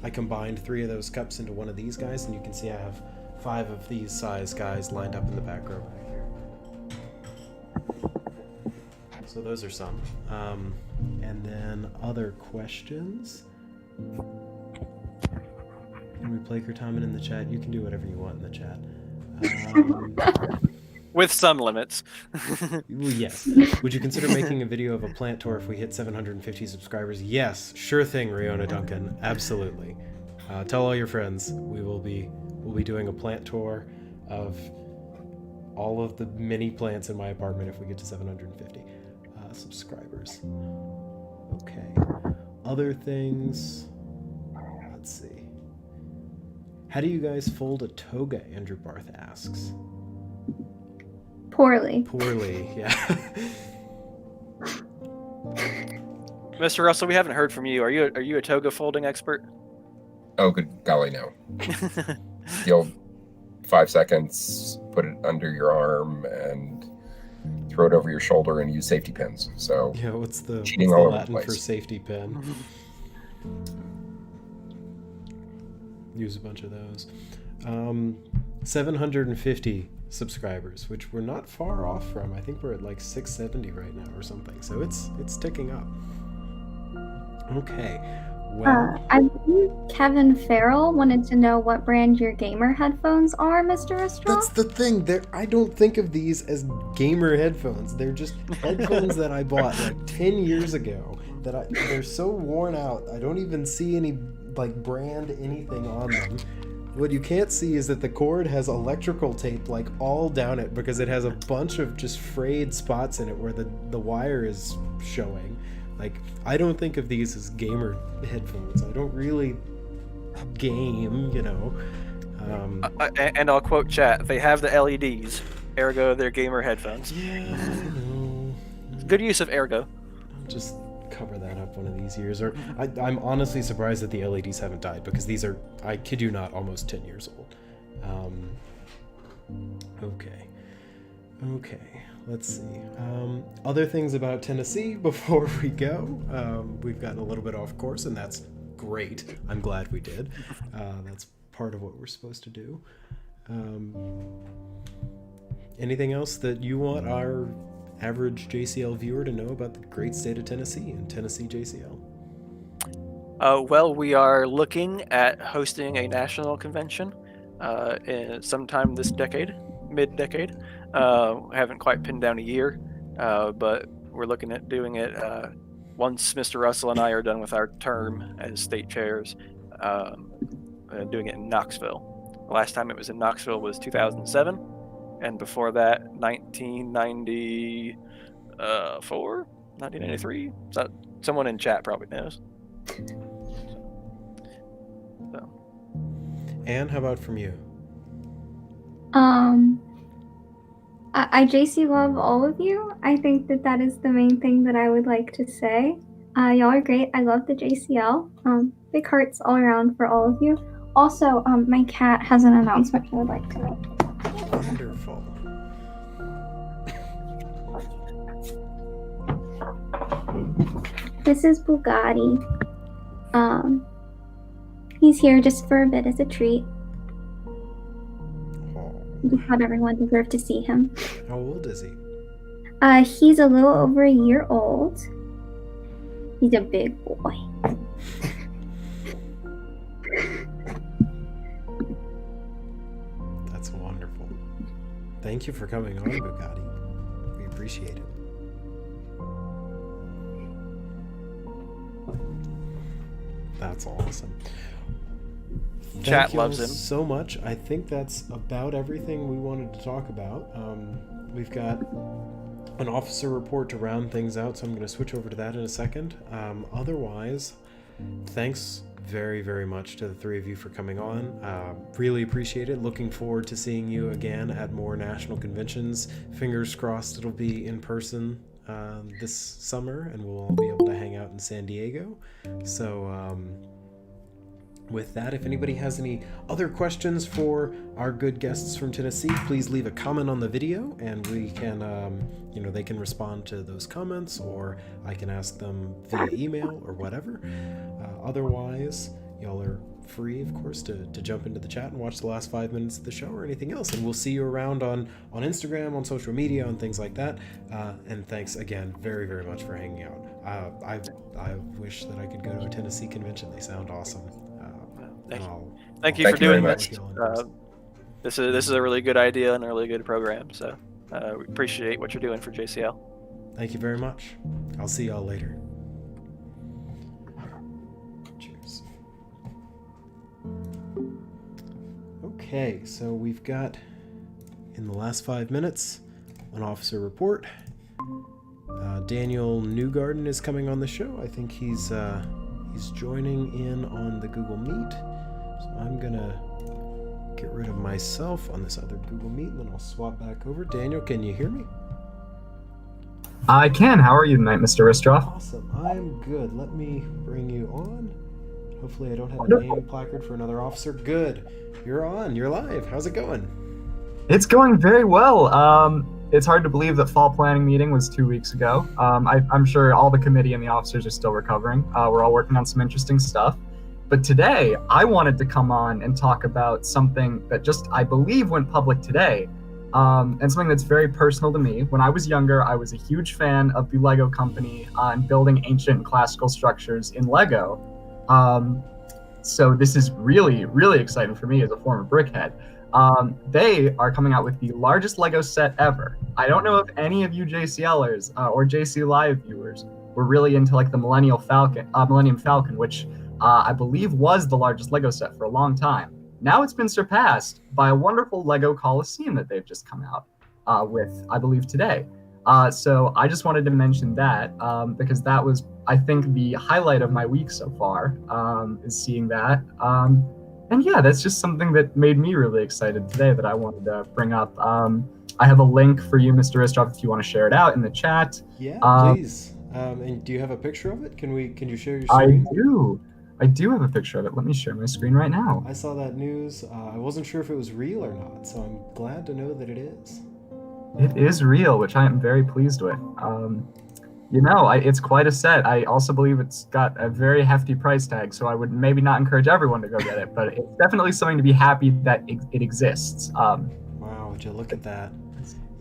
I combined 3 of those cups into one of these guys, and you can see I have 5 of these size guys lined up in the back row back here. So those are some. And then other questions. Can we play Kertamen in the chat? You can do whatever you want in the chat. With some limits. Well, yes. Would you consider making a video of a plant tour if we hit 750 subscribers? Yes, sure thing, Riona Duncan. Absolutely. Tell all your friends. We'll be doing a plant tour of all of the mini plants in my apartment if we get to 750 subscribers. Okay. Other things. Let's see. How do you guys fold a toga? Andrew Barth asks. Poorly. Poorly, yeah. Mr. Russell, we haven't heard from you. Are you a toga folding expert? Oh, good golly, no. You'll 5 seconds, put it under your arm, and throw it over your shoulder and use safety pins. So Yeah, what's the cheating all over the Latin place. for safety pin? Use a bunch of those. 750 subscribers, which we're not far off from. I think we're at like 670 right now or something. So it's ticking up. Okay. Well, I believe Kevin Farrell wanted to know what brand your gamer headphones are, Mr. Estrell. that's the thing. I don't think of these as gamer headphones. They're just headphones that I bought like 10 years ago. They're so worn out. I don't even see any like brand anything on them. What you can't see is that the cord has electrical tape like all down it because it has a bunch of just frayed spots in it where the wire is showing. Like, I don't think of these as gamer headphones. I don't really game, you know. And I'll quote chat. They have the LEDs, ergo they're gamer headphones. Yeah, I know. Good use of ergo. I'll just cover that up one of these years. Or I'm honestly surprised that the LEDs haven't died because these are, I kid you not, almost 10 years old. Okay. Let's see. Other things about Tennessee before we go. We've gotten a little bit off course, and that's great. I'm glad we did. That's part of what we're supposed to do. Anything else that you want our average JCL viewer to know about the great state of Tennessee and Tennessee JCL? Well, we are looking at hosting a national convention sometime this decade, mid-decade. Haven't quite pinned down a year, but we're looking at doing it once Mr. Russell and I are done with our term as state chairs, doing it in Knoxville. The last time it was in Knoxville was 2007, and before that, 1994, 1993. So someone in chat probably knows. So. Anne, how about from you? I JC love all of you. I think that is the main thing that I would like to say. Y'all are great. I love the JCL. Big hearts all around for all of you. Also, my cat has an announcement I would like to make. Wonderful. This is Bugatti. He's here just for a bit as a treat. We thought everyone deserved to see him. How old is he? He's a little over a year old. He's a big boy. That's wonderful. Thank you for coming on, Bugatti. We appreciate it. That's awesome. Chat Thank you loves all him so much. I think that's about everything we wanted to talk about. We've got an officer report to round things out, so I'm going to switch over to that in a second. Otherwise, thanks very, very much to the three of you for coming on. Really appreciate it. Looking forward to seeing you again at more national conventions. Fingers crossed it'll be in person this summer, and we'll all be able to hang out in San Diego. So with that, if anybody has any other questions for our good guests from Tennessee, please leave a comment on the video, and we can, they can respond to those comments, or I can ask them via email or whatever. Otherwise, y'all are free, of course, to jump into the chat and watch the last 5 minutes of the show or anything else. And we'll see you around on Instagram, on social media, and things like that. And thanks again very, very much for hanging out. I wish that I could go to a Tennessee convention. They sound awesome. Thank you for doing much. This is a really good idea and a really good program. So we appreciate what you're doing for JCL. Thank you very much. I'll see y'all later. Cheers. Okay, so we've got, in the last 5 minutes, an officer report. Daniel Newgarden is coming on the show. I think he's joining in on the Google Meet. So I'm gonna get rid of myself on this other Google Meet, and then I'll swap back over. Daniel, can you hear me? I can. How are you tonight, Mr. Ristroff? Awesome. I'm good. Let me bring you on. Hopefully I don't have a name placard for another officer. Good. You're on. You're live. How's it going? It's going very well. It's hard to believe that fall planning meeting was 2 weeks ago. I'm sure all the committee and the officers are still recovering. We're all working on some interesting stuff. But today, I wanted to come on and talk about something that just, I believe, went public today. And something that's very personal to me. When I was younger, I was a huge fan of the Lego company and building ancient classical structures in Lego. So this is really, really exciting for me as a former brickhead. They are coming out with the largest Lego set ever. I don't know if any of you JCLers or JCLive viewers were really into like the Millennium Falcon, which I believe was the largest Lego set for a long time. Now it's been surpassed by a wonderful Lego Coliseum that they've just come out with, I believe, today. So I just wanted to mention that because that was, I think, the highlight of my week so far, is seeing that. And yeah, that's just something that made me really excited today that I wanted to bring up. I have a link for you, Mr. Ristroff, if you want to share it out in the chat. Yeah, please. And do you have a picture of it? Can you share your screen? I do have a picture of it. Let me share my screen right now. I saw that news. I wasn't sure if it was real or not, so I'm glad to know that it is. It is real, which I am very pleased with. It's quite a set. I also believe it's got a very hefty price tag, so I would maybe not encourage everyone to go get it, but it's definitely something to be happy that it exists. Wow, would you look at that?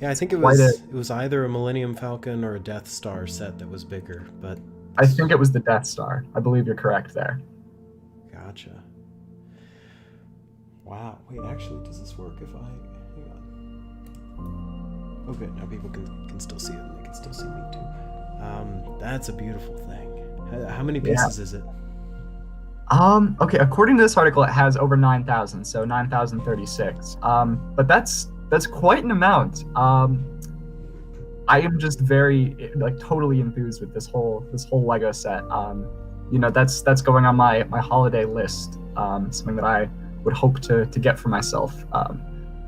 Yeah, I think it was either a Millennium Falcon or a Death Star set that was bigger, but I think it was the Death Star. I believe you're correct there. Gotcha. Wow. Wait, actually, does this work if hang on. Oh, good. Now people can still see it, and they can still see me too. That's a beautiful thing. How many pieces is it? Okay, according to this article, it has over 9,000, so 9,036. But that's quite an amount. I am just very totally enthused with this whole Lego set. That's going on my holiday list. Something that I would hope to get for myself.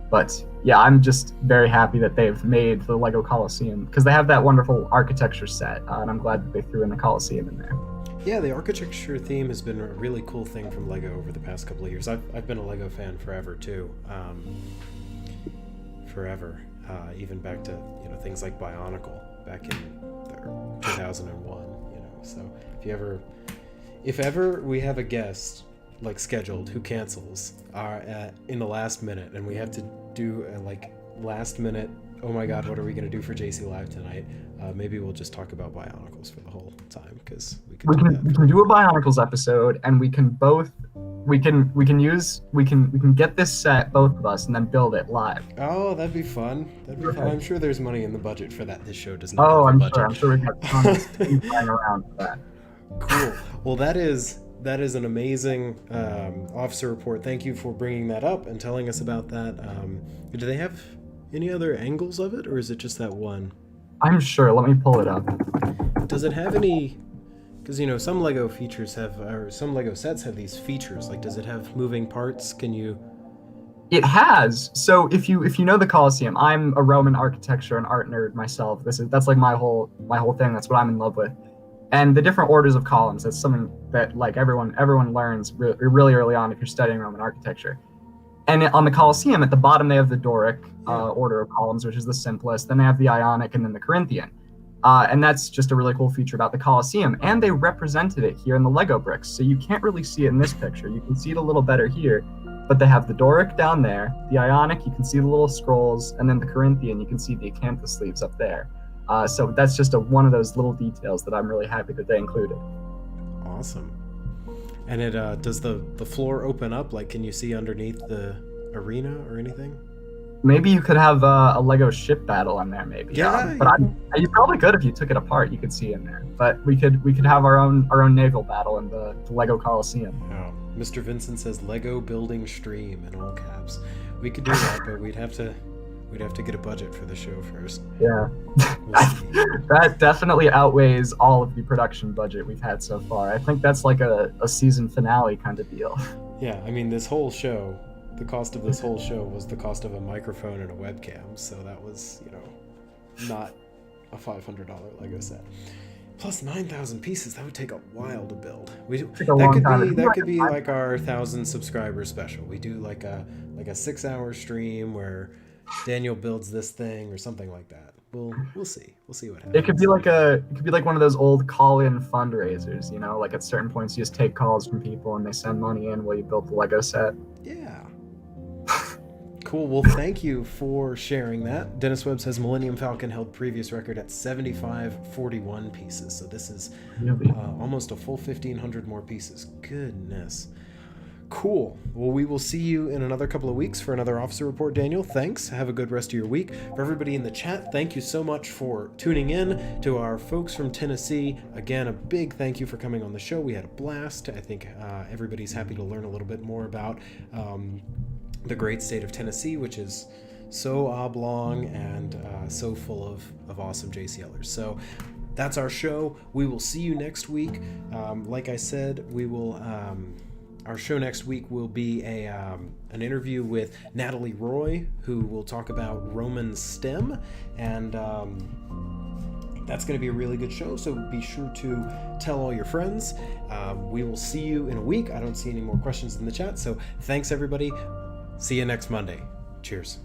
But yeah, I'm just very happy that they've made the Lego Coliseum because they have that wonderful architecture set, and I'm glad that they threw in the Coliseum in there. Yeah, the architecture theme has been a really cool thing from Lego over the past couple of years. I've been a Lego fan forever too. Forever. Even back to things like Bionicle back in 2001. So if ever we have a guest scheduled who cancels in the last minute, and we have to do a last minute, oh my god, what are we going to do for JCLive tonight? Maybe we'll just talk about Bionicles for the whole time because we can do a Bionicles episode, and we can get this set, both of us, and then build it live. Oh, that'd be fun. I'm sure there's money in the budget for that. This show does not. Oh, I'm sure we've got tons of flying around for that. Cool. Well, that is an amazing officer report. Thank you for bringing that up and telling us about that. Do they have any other angles of it, or is it just that one? I'm sure. Let me pull it up. Does it have any? Because some Lego features some Lego sets have these features. Does it have moving parts? Can you? It has. So if you know the Coliseum, I'm a Roman architecture and art nerd myself. That's my whole thing. That's what I'm in love with. And the different orders of columns, that's something that like everyone learns really early on if you're studying Roman architecture. And on the Coliseum, at the bottom, they have the Doric order of columns, which is the simplest. Then they have the Ionic and then the Corinthian. And that's just a really cool feature about the Coliseum. And they represented it here in the Lego bricks. So you can't really see it in this picture. You can see it a little better here. But they have the Doric down there, the Ionic, you can see the little scrolls, and then the Corinthian, you can see the acanthus sleeves up there. So that's just one of those little details that I'm really happy that they included. Awesome. And it does the floor open up? Like, can you see underneath the arena or anything? Maybe you could have a Lego ship battle in there, maybe. Yeah. But you probably could if you took it apart. You could see in there. But we could have our own naval battle in the Lego Coliseum. Oh, Mr. Vinson says Lego building stream in all caps. We could do that, but we'd have to get a budget for the show first. Yeah. We'll see. That definitely outweighs all of the production budget we've had so far. I think that's like a season finale kind of deal. Yeah, I mean, this whole show, the cost of this whole show was the cost of a microphone and a webcam, so that was, not a $500 Lego set. Plus 9,000 pieces, that would take a while to build. That could be like our 1,000 subscribers special. We do like a 6-hour stream where Daniel builds this thing or something like that. We'll see. We'll see what happens. It could be like one of those old call-in fundraisers, like at certain points you just take calls from people and they send money in while you build the Lego set. Yeah. Cool. Well, thank you for sharing that. Dennis Webb says Millennium Falcon held previous record at 7541 pieces. So this is almost a full 1,500 more pieces. Goodness. Cool. Well, we will see you in another couple of weeks for another officer report, Daniel. Thanks. Have a good rest of your week. For everybody in the chat, thank you so much for tuning in. To our folks from Tennessee, again, a big thank you for coming on the show. We had a blast. I think everybody's happy to learn a little bit more about the great state of Tennessee, which is so oblong and so full of awesome JCLers. So that's our show. We will see you next week. Like I said, we will... Our show next week will be an interview with Natalie Roy, who will talk about Roman STEM, and that's going to be a really good show, so be sure to tell all your friends. We will see you in a week. I don't see any more questions in the chat, so thanks everybody. See you next Monday. Cheers.